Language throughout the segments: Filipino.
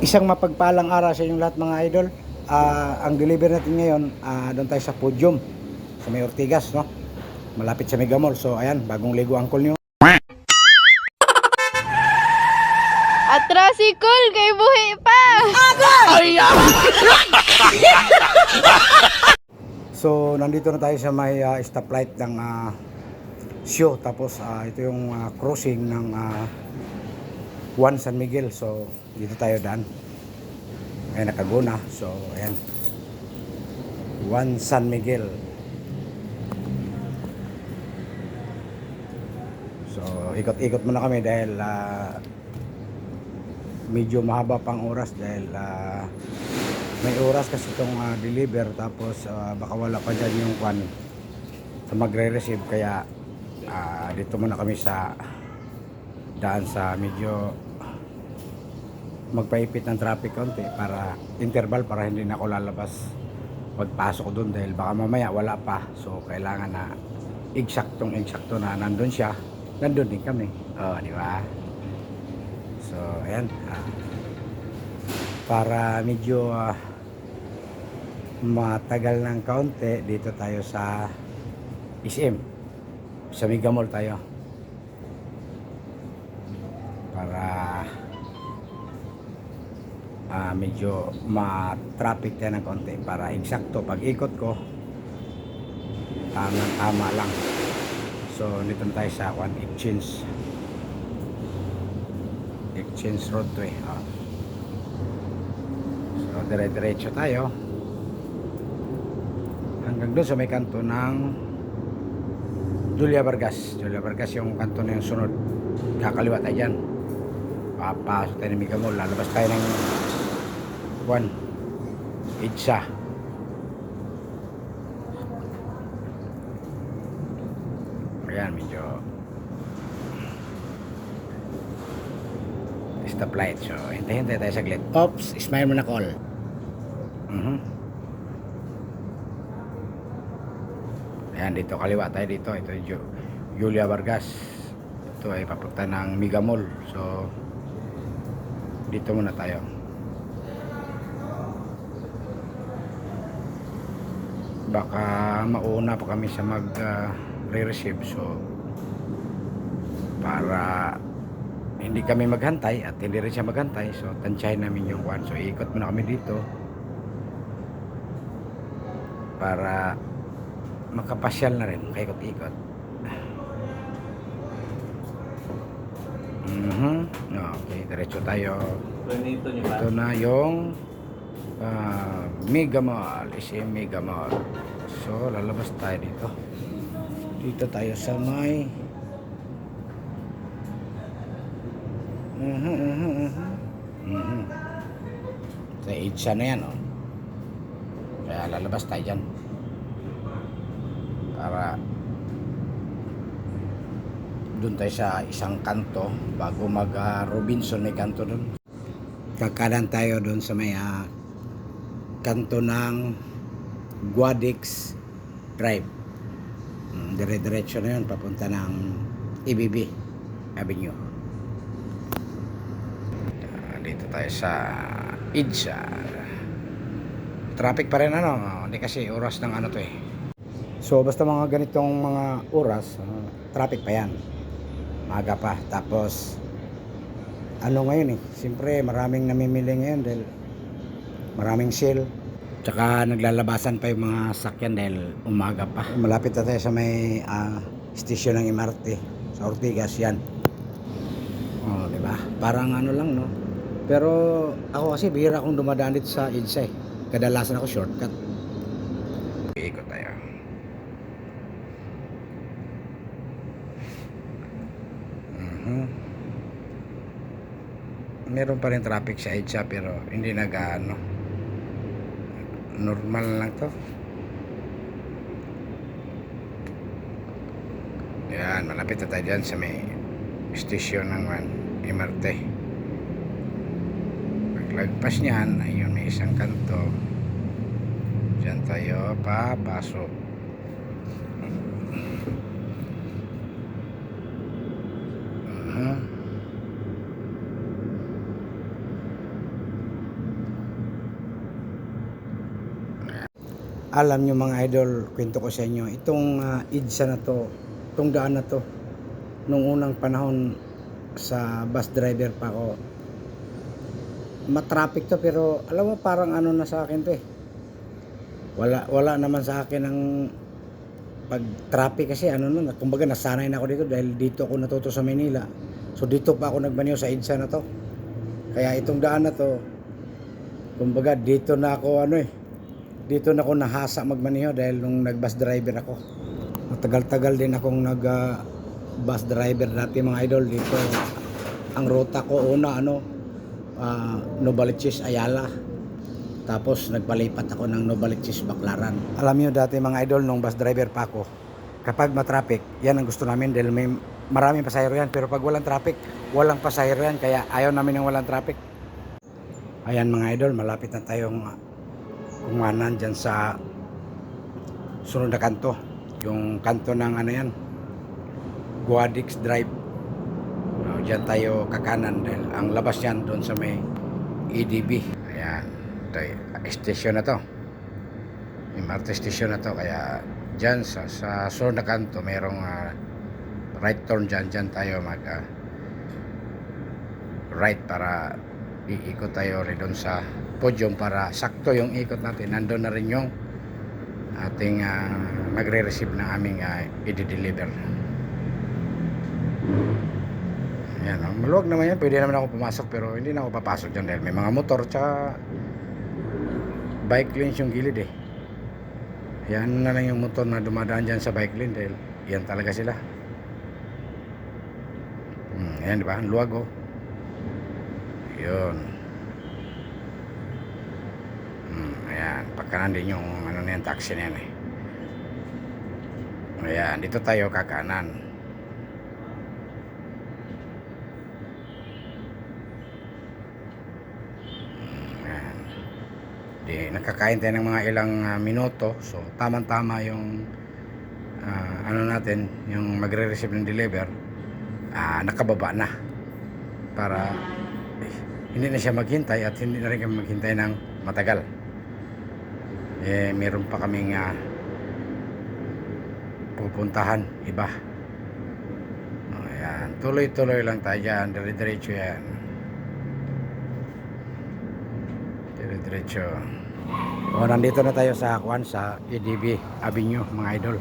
Isang mapagpalang araw sa inyong lahat mga idol. Ang deliver natin ngayon, doon tayo sa Podium sa May Ortigas, no? Malapit sa Mega Mall. So ayan, bagong Lego Uncle nyo. Atrasikul kay buhi pa. So nandito na tayo sa may stoplight ng Sio. Tapos ito yung crossing ng Juan San Miguel. So dito tayo daan. Ay nakaguna. So ayan, Juan San Miguel. So ikot-ikot muna kami dahil medyo mahaba pang oras dahil may oras kasi itong deliver. Tapos baka wala pa dyan yung kwan sa magre-receive, kaya dito muna kami sa daan sa medyo magpaipit ng traffic konti para interval, para hindi na ako lalabas pagpasok doon dahil baka mamaya wala pa. So kailangan na eksakto na nandun siya, nandun din kami, di ba? So ayan, para medyo matagal ng kaunti, dito tayo sa SM, sa Mega Mall tayo para medyo ma-traffic tayo ng kaunti para eksakto pag ikot ko tama lang. So nito tayo sa Exchange Road to eh. So dire-diretso tayo hanggang doon sa may kanto ng Julia Vargas yung kanto na yung sunod. Kakaliwa tayo dyan, papasok tayo ng Mega Mall, lalabas tayo ng EDSA. Ayan, medyo stoplight. So hintay tayo saglit. Oops, smile mo na call. Ayan, dito kaliwa tayo dito. Ito yung Julia Vargas. Ito ay papunta ng Mega Mall. So dito muna tayo. Baka mauna pa kami sa re-receive. So para hindi kami maghantay at hindi rin siya maghantay, so tansyahin namin yung one. So ikot muna kami dito para makapasyal na rin, kaikot-ikot. Okay, diretso tayo. Ito na yung Mega Mall, SM Mega Mall. So lalabas tayo dito tayo sa may sa EDSA na yan, kaya lalabas tayo dyan para doon tayo sa isang kanto bago mag Robinson. May kanto doon, kakanan tayo doon sa may kanto ng Guadix Drive. Dire-diretso na yun papunta ng EBB Avenue. Dito tayo sa EDSA. Traffic pa rin hindi kasi oras ng to eh. So basta mga ganitong mga oras, traffic pa yan, maaga pa. Tapos ngayon siyempre maraming namimili ngayon dahil maraming sale, tsaka naglalabasan pa yung mga sakyan dahil umaga pa. Malapit na tayo sa may station ng MRT sa Ortigas yan. Diba? Parang lang, no? Pero ako kasi bihira akong dumadaan dito sa EDSA eh. Kadalasan ako shortcut. Ikot tayo. Meron pa rin traffic sa EDSA pero hindi normal lang to. Yan, malapit na tayo dyan sa may station ng MRT. Paglagpas niyan, ayun, may isang kanto. Diyan tayo papasok. Alam nyo mga idol, kwento ko sa inyo, itong EDSA na to, itong daan na to, nung unang panahon sa bus driver pa ako, matraffic to, pero alam mo parang ano na sa akin to eh. Wala naman sa akin ang pag traffic kasi ano na, kumbaga nasanay na ako dito dahil dito ako natuto sa Manila. So dito pa ako nagbanyo sa EDSA na to. Kaya itong daan na to, kumbaga dito na ako dito na ako nahasa magmaneho dahil nung nag-bus driver ako. Matagal-tagal din akong nag-bus driver dati mga idol dito. Ang ruta ko una Novaliches Ayala. Tapos nagpalipat ako ng Novaliches Baclaran. Alam niyo dati mga idol nung bus driver pa ako, kapag ma-traffic, yan ang gusto namin dahil may maraming pasahero yan. Pero pag walang traffic, walang pasahero yan. Kaya ayaw namin ng walang traffic. Ayan mga idol, malapit na tayong kumanan dyan sa sunod na kanto. Yung kanto ng Guadix Drive. Dyan tayo kakanan dahil ang labas yan doon sa may EDB. Ayan, ito station na to. MRT station na to. Kaya dyan sa sunod na kanto mayroong right turn dyan. Dyan tayo mag right para iikot tayo rin doon sa podium para sakto yung ikot natin. Nandun na rin yung ating magre-receive ng aming i-deliver. Ayan, maluwag naman yan. Pwede naman ako pumasok pero hindi na ako papasok dyan dahil may mga motor tsaka bike lanes yung gilid eh. Yan na lang yung motor na dumadaan dyan sa bike lane dahil yan talaga sila. Ayan diba? Ang luwag oh. Yun. Ayan, pagkanan din yung na yan, taxi na yan eh. Ayan, dito tayo kakanan. Ayan. Nakakain tayo ng mga ilang minuto. So, tamang-tama yung natin, yung magre-receive ng deliver, nakababa na. Para hindi na siya maghintay at hindi na rin kami maghintay ng matagal. Meron pa kaming pupuntahan iba. Ayan, tuloy-tuloy lang tayo dyan, dire-diretso yan. Dire-diretso. Nandito na tayo sa EDB Avenue mga idol.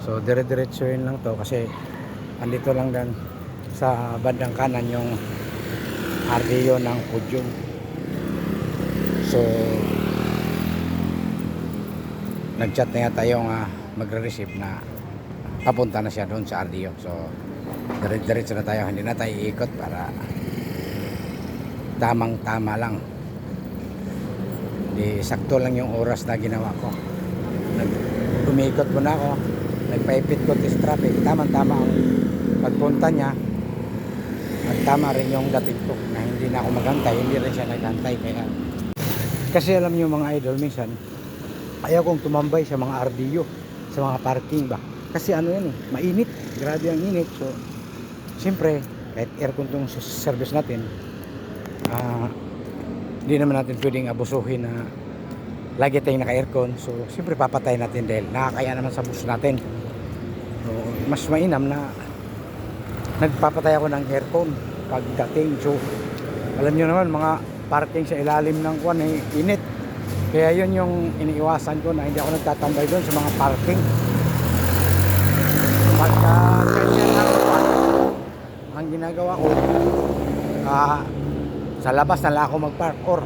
So dire-diretso yun lang to kasi andito lang dan sa bandang kanan yung RDO ng podium. So nag-chat na yata yung magre-receive na papunta na siya doon sa RDO. So diretso na tayo, hindi na tayo iikot para tamang-tama lang. Di sakto lang yung oras na ginawa ko. Umikot muna ako, nagpaipit ko sa traffic, tamang-tama ang pagpunta niya at tama rin yung dating ko na hindi na ako magantay, hindi rin siya nagantay. Kaya kasi alam niyo mga idol, minsan ayaw kong tumambay sa mga RDO, sa mga parking ba. Kasi yan mainit. Grabe ang init. So, siyempre, kahit aircon tong service natin, hindi naman natin pwedeng abusuhin na lagi tayong naka-aircon. So, siyempre papatay natin dahil nakakaya naman sa bus natin. So, mas mainam na nagpapatay ako ng aircon pagdating. So, alam nyo naman, mga parking sa ilalim ng init. Kaya yun yung iniiwasan ko na hindi ako nagtatambay doon sa mga parking. Pagka ganyan ang ginagawa ko, sa labas na lang ako mag-park or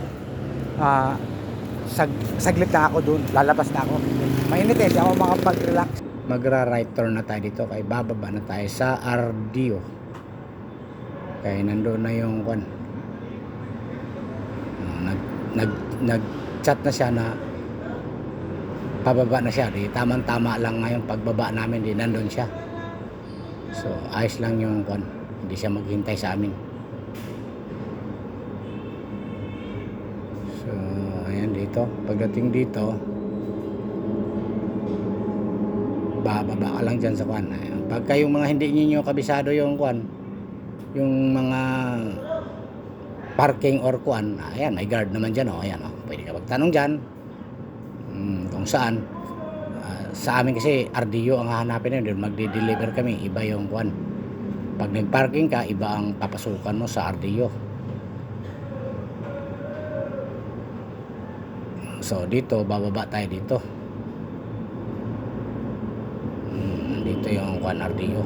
saglit na ako doon, lalabas na ako. Mainit hindi ako makapag-relax. Magra-right turn na tayo dito kaya bababa na tayo sa RDO. Kaya nandoon na yung nag-chat na siya na pababa na siya. Di tamang-tama lang ngayon pagbaba namin, di nandun siya. So ayos lang yung hindi siya maghintay sa amin. So ayan dito, pagdating dito bababa ka lang dyan sa pagka yung mga hindi niyo kabisado yung yung mga parking or ayan, may guard naman dyan, ayan, pwede ka magtanong dyan. kung saan. Sa amin kasi RDO ang hahanapin nyo, magde-deliver kami, iba yung kwan. Pag nag-parking ka, iba ang papasukan mo sa RDO. So dito, bababa tayo dito. Dito yung kwan RDO.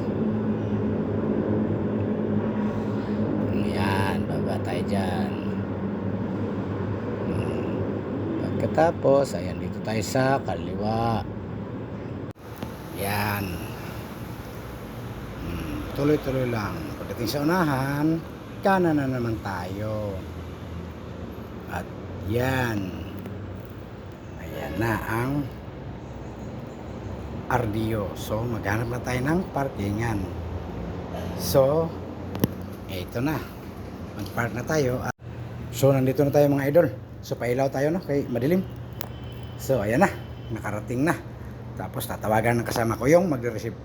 Yan, baba tayo dyan. Pagkatapos, ayan, dito tayo sa kaliwa. Yan. Tuloy-tuloy lang. Pagdating sa unahan, kanan na naman tayo. At yan. Ayan na ang RDO. So, maghanap na tayo ng parkingan. So, ito na. Mag-park na tayo. So, nandito na tayo mga idol. So, pailaw tayo, no? Kay madilim. So, ayan na. Nakarating na. Tapos, tatawagan ng kasama ko yung magre-receive.